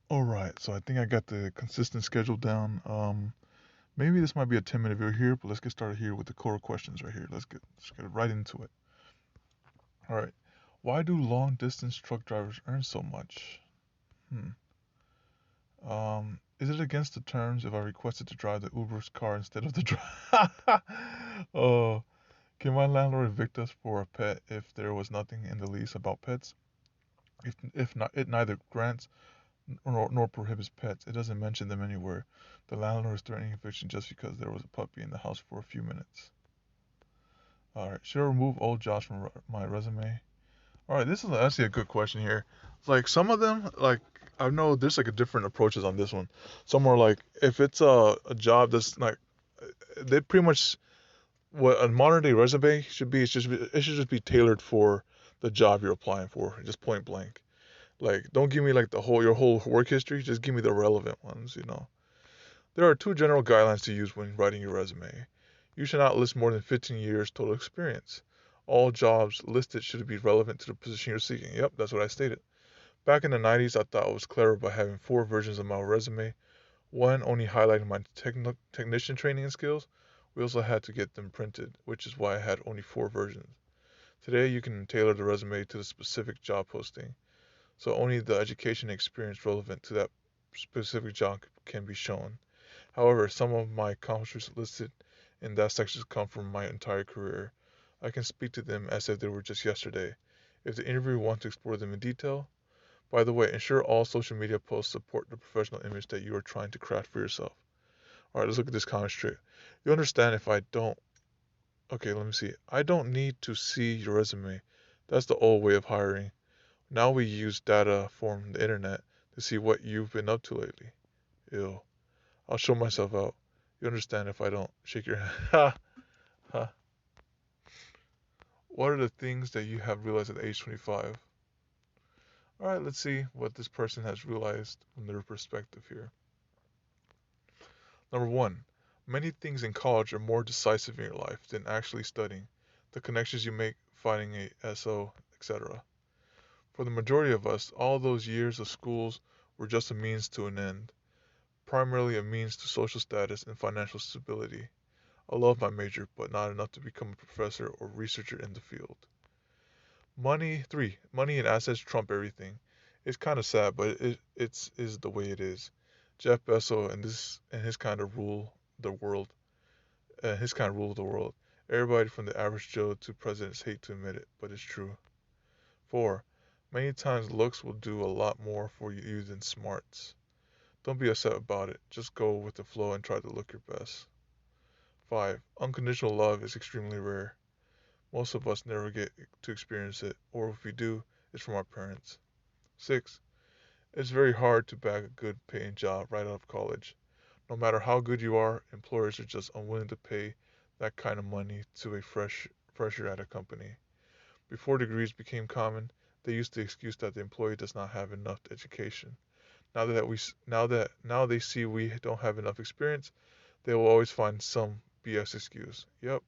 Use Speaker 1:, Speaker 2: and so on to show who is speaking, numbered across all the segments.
Speaker 1: All right, so I think I got the consistent schedule down. Maybe this might be a 10-minute video here, but let's get started here with the core questions right here. Let's get right into it. All right, why do long distance truck drivers earn so much? Hmm. Is it against the terms if I requested to drive the Uber's car instead of the drive? Oh, can my landlord evict us for a pet if there was nothing in the lease about pets? If not, it neither grants nor prohibits pets. It doesn't mention them anywhere. The landlord is threatening eviction just because there was a puppy in the house for a few minutes. All right, should I remove old jobs from my resume? All right, this is actually a good question here. Like some of them, like I know there's like a different approaches on this one. Some are like if it's a job that's like they pretty much what a modern day resume should be. It should just be tailored for the job you're applying for, just point blank. Like don't give me like your whole work history. Just give me the relevant ones. There are two general guidelines to use when writing your resume. You should not list more than 15 years total experience. All jobs listed should be relevant to the position you're seeking. Yep, that's what I stated. Back in the 90s, I thought it was clever by having four versions of my resume. One only highlighting my technician training and skills. We also had to get them printed, which is why I had only four versions. Today, you can tailor the resume to the specific job posting, so only the education and experience relevant to that specific job can be shown. However, some of my accomplishments listed in that section come from my entire career. I can speak to them as if they were just yesterday. If the interviewer wants to explore them in detail, by the way, ensure all social media posts support the professional image that you are trying to craft for yourself. All right, let's look at this comment straight. You understand if I don't. Okay, let me see. I don't need to see your resume. That's the old way of hiring. Now we use data from the internet to see what you've been up to lately. Ew. I'll show myself out. You understand if I don't shake your hand. Ha! Ha. What are the things that you have realized at age 25? Alright, let's see what this person has realized from their perspective here. Number one, many things in college are more decisive in your life than actually studying. The connections you make, finding a SO, etc. For the majority of us, all those years of schools were just a means to an end, primarily a means to social status and financial stability. I love my major, but not enough to become a professor or researcher in the field. Money and assets trump everything. It's kind of sad, but it's is the way it is. Jeff Bezos and his kind of rule the world. His kind of rule the world. Everybody from the average Joe to presidents hate to admit it, but it's true. 4. Many times looks will do a lot more for you than smarts. Don't be upset about it. Just go with the flow and try to look your best. 5. Unconditional love is extremely rare. Most of us never get to experience it, or if we do, it's from our parents. 6. It's very hard to bag a good paying job right out of college. No matter how good you are, employers are just unwilling to pay that kind of money to a fresher at a company. Before degrees became common, they used the excuse that the employee does not have enough education. Now they see we don't have enough experience, they will always find some BS excuse. Yep.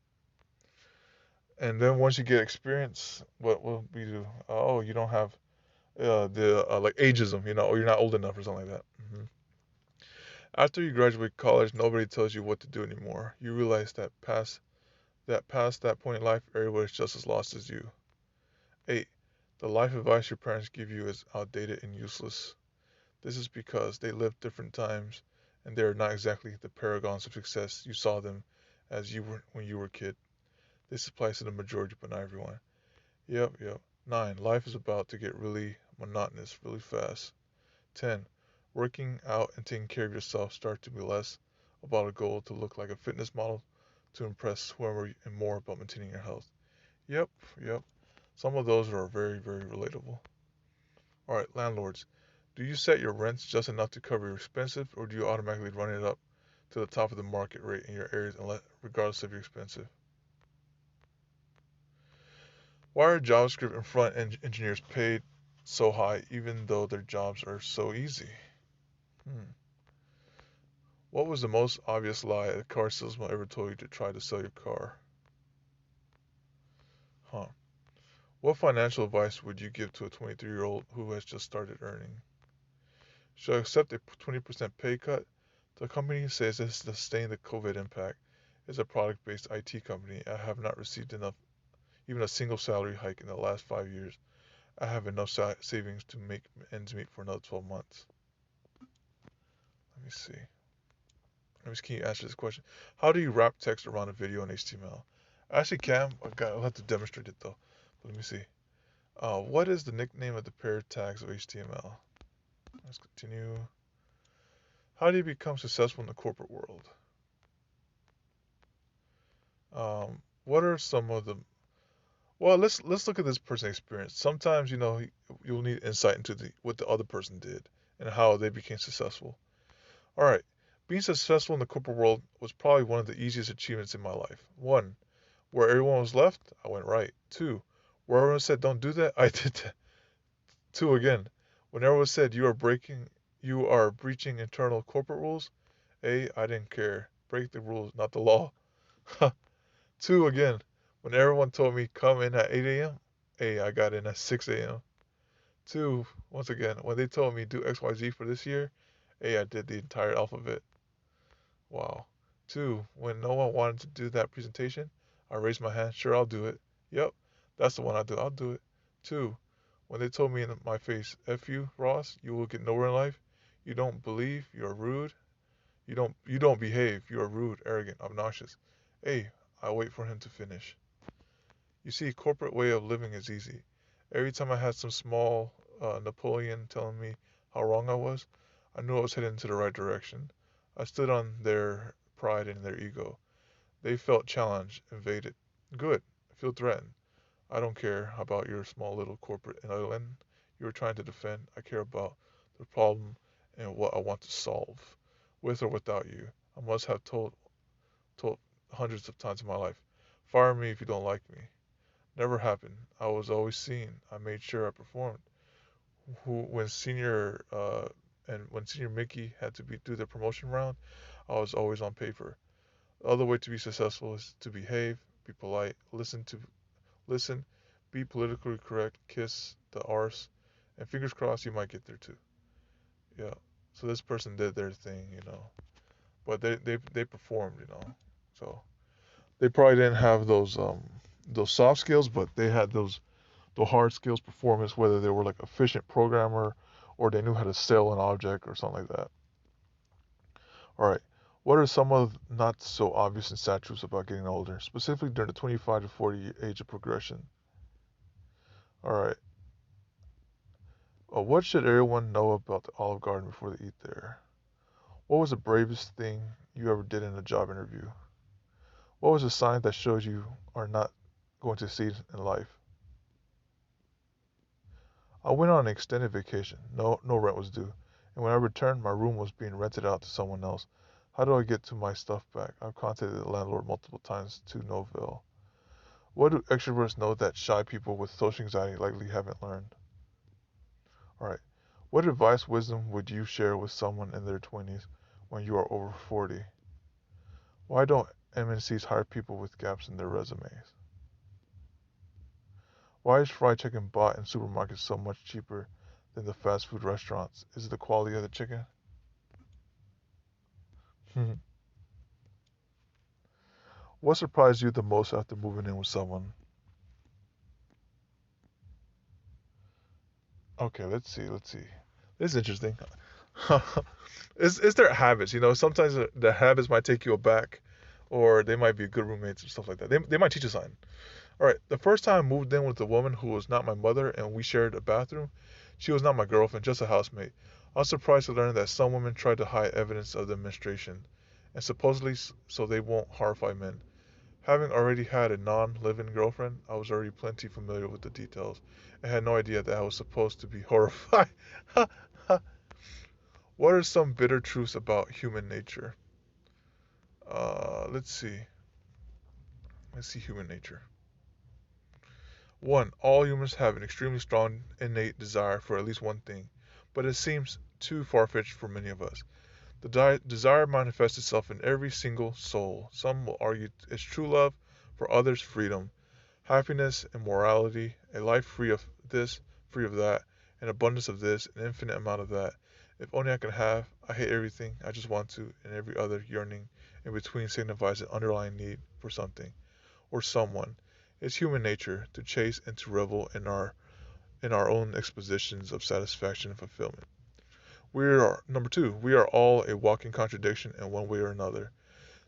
Speaker 1: And then once you get experience, what will we do? Oh, you don't have the like ageism, or you're not old enough or something like that. After you graduate college, nobody tells you what to do anymore. You realize that past that point in life, everybody's just as lost as you. 8. The life advice your parents give you is outdated and useless. This is because they lived different times and they are not exactly the paragons of success you saw them as you were when you were a kid. This applies to the majority but not everyone. Yep. 9. Life is about to get really monotonous really fast. 10. Working out and taking care of yourself start to be less about a goal to look like a fitness model to impress whoever and more about maintaining your health. Yep, yep. Some of those are very, very relatable. Alright, landlords. Do you set your rents just enough to cover your expenses or do you automatically run it up to the top of the market rate in your areas regardless of your expensive? Why are JavaScript and front end engineers paid so high even though their jobs are so easy? Hmm. What was the most obvious lie a car salesman ever told you to try to sell your car? Huh. What financial advice would you give to a 23-year-old who has just started earning? Should I accept a 20% pay cut? The company says this to sustain the COVID impact. It's a product-based IT company. I have not received enough, even a single salary hike in the last 5 years. I have enough savings to make ends meet for another 12 months. Let me see. Let me see, can you answer this question? How do you wrap text around a video in HTML? I actually can. I'll have to demonstrate it though. But let me see. What is the nickname of the pair tags of HTML? Let's continue. How do you become successful in the corporate world? What are some of the Well, let's look at this person's experience. Sometimes, you'll need insight into what the other person did and how they became successful. All right. Being successful in the corporate world was probably one of the easiest achievements in my life. One, where everyone was left, I went right. Two, where everyone said don't do that, I did that. Two again, when everyone said you are breaching internal corporate rules, I didn't care. Break the rules, not the law. Two again, when everyone told me come in at 8 a.m., I got in at 6 a.m. Two, once again, when they told me do XYZ for this year, I did the entire alphabet. Wow. Two, when no one wanted to do that presentation, I raised my hand. Sure, I'll do it. Yep, that's the one I do. I'll do it. Two, when they told me in my face, F you, Ross, you will get nowhere in life. You don't believe, you're rude. You don't behave, you are rude, arrogant, obnoxious. I wait for him to finish. You see, corporate way of living is easy. Every time I had some small Napoleon telling me how wrong I was, I knew I was heading into the right direction. I stood on their pride and their ego. They felt challenged, invaded. Good. I feel threatened. I don't care about your small little corporate island you're trying to defend. I care about the problem and what I want to solve, with or without you. I must have told hundreds of times in my life, fire me if you don't like me. Never happened. I was always seen. I made sure I performed. When senior Mickey had to do the promotion round, I was always on paper. The other way to be successful is to behave, be polite, listen, be politically correct, kiss the arse, and fingers crossed you might get there too. Yeah. So this person did their thing. But they performed. So they probably didn't have those soft skills, but they had the hard skills performance, whether they were like efficient programmer or they knew how to sell an object or something like that. All right. What are some of not so obvious and sad truths about getting older, specifically during the 25 to 40 age of progression? All right. What should everyone know about the Olive Garden before they eat there? What was the bravest thing you ever did in a job interview? What was a sign that shows you are not going to succeed in life? I went on an extended vacation. No rent was due. And when I returned, my room was being rented out to someone else. How do I get to my stuff back? I've contacted the landlord multiple times to no avail. What do extroverts know that shy people with social anxiety likely haven't learned? Alright. What advice, wisdom would you share with someone in their 20s when you are over 40? Why don't MNCs hire people with gaps in their resumes? Why is fried chicken bought in supermarkets so much cheaper than the fast food restaurants? Is it the quality of the chicken? What surprised you the most after moving in with someone? Okay, let's see. This is interesting. It's their habits, Sometimes the habits might take you aback, or they might be good roommates or stuff like that. They might teach you something. All right, the first time I moved in with a woman who was not my mother and we shared a bathroom, she was not my girlfriend, just a housemate. I was surprised to learn that some women tried to hide evidence of the menstruation, and supposedly so they won't horrify men. Having already had a non-living girlfriend, I was already plenty familiar with the details, and had no idea that I was supposed to be horrified. What are some bitter truths about human nature? Let's see. Let's see human nature. One, all humans have an extremely strong innate desire for at least one thing, but it seems too far-fetched for many of us. The desire manifests itself in every single soul. Some will argue it's true love, for others freedom, happiness and morality, a life free of this, free of that, An abundance of this, an infinite amount of that. If only I could have, I hate everything, I just want to, and every other yearning in between signifies an underlying need for something or someone. It's human nature to chase and to revel in our own expositions of satisfaction and fulfillment. We are number two, we are all a walking contradiction in one way or another.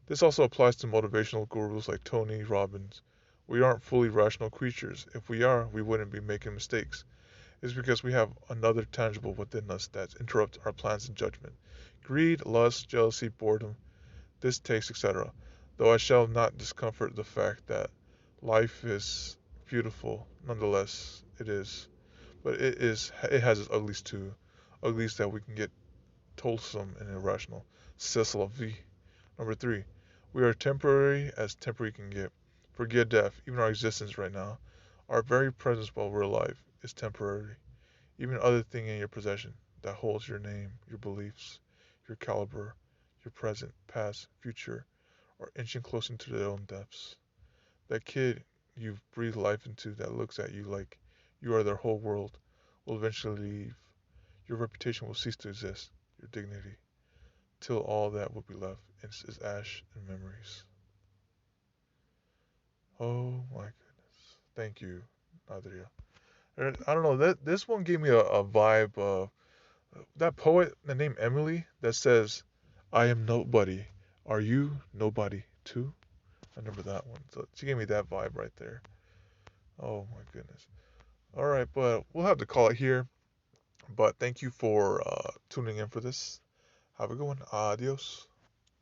Speaker 1: This also applies to motivational gurus like Tony Robbins. We aren't fully rational creatures. If we are, we wouldn't be making mistakes. It's because we have another tangible within us that interrupts our plans and judgment. Greed, lust, jealousy, boredom, distaste, etc. Though I shall not discomfort the fact that life is beautiful, nonetheless it is. But it has its uglies too. Uglies that we can get toilsome and irrational. C'est la vie. Number three, we are temporary as temporary can get. Forget death, even our existence right now. Our very presence while we're alive is temporary. Even other thing in your possession that holds your name, your beliefs, your caliber, your present, past, future, are inching closer into their own depths. That kid you've breathed life into that looks at you like you are their whole world will eventually leave. Your reputation will cease to exist, your dignity, till all that will be left is ash and memories. Oh my goodness. Thank you, Adria. I don't know, that this one gave me a vibe of that poet named Emily that says, I am nobody. Are you nobody too? I remember that one. So she gave me that vibe right there. Oh my goodness. All right, but we'll have to call it here. But thank you for tuning in for this. Have a good one. Adios.